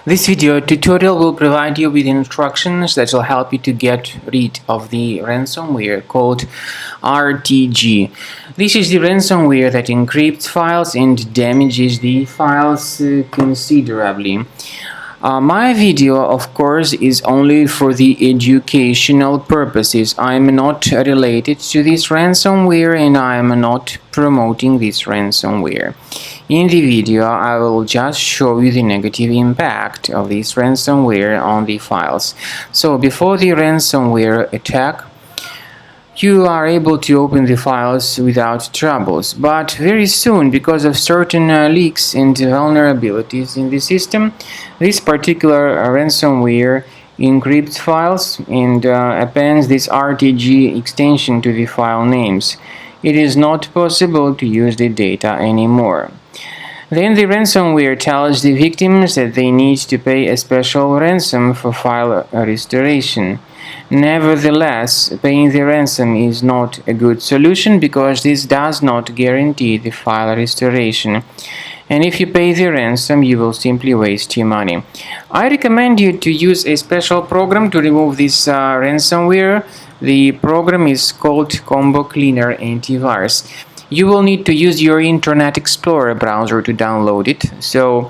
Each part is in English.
This video tutorial will provide you with instructions that will help you to get rid of the ransomware called RTG. This is the ransomware that encrypts files and damages the files considerably. My video, of course, is only for the educational purposes. I am not related to this ransomware and I am not promoting this ransomware. In the video, I will just show you the negative impact of this ransomware on the files. So before the ransomware attack, you are able to open the files without troubles, but very soon, because of certain leaks and vulnerabilities in the system, this particular ransomware encrypts files and appends this RTG extension to the file names. It is not possible to use the data anymore. Then the ransomware tells the victims that they need to pay a special ransom for file restoration. Nevertheless, paying the ransom is not a good solution because this does not guarantee the file restoration. And if you pay the ransom, you will simply waste your money. I recommend you to use a special program to remove this ransomware. The program is called Combo Cleaner Antivirus. You will need to use your Internet Explorer browser to download it. So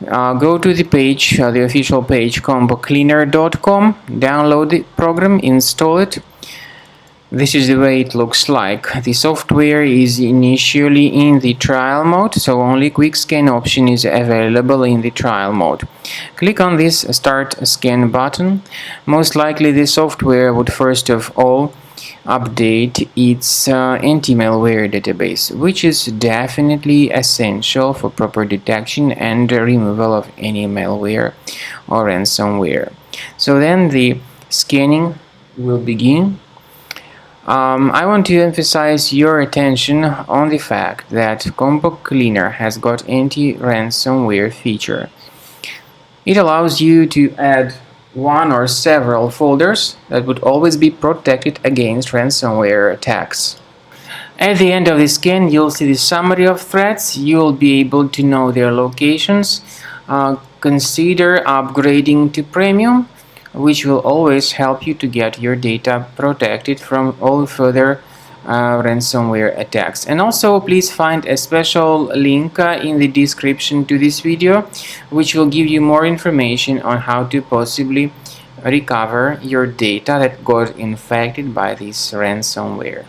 go to the page, the official page, combocleaner.com, download the program, install it. This is the way it looks like. The software is initially in the trial mode, so only quick scan option is available in the trial mode. Click on this Start Scan button. Most likely the software would first of all update its anti-malware database, which is definitely essential for proper detection and removal of any malware or ransomware. So then the scanning will begin. I want to emphasize your attention on the fact that Combo Cleaner has got anti-ransomware feature. It allows you to add one or several folders that would always be protected against ransomware attacks. At the end of the scan, you'll see the summary of threats. You'll be able to know their locations. Consider upgrading to premium, which will always help you to get your data protected from all further ransomware attacks. And also please find a special link in the description to this video, which will give you more information on how to possibly recover your data that got infected by this ransomware.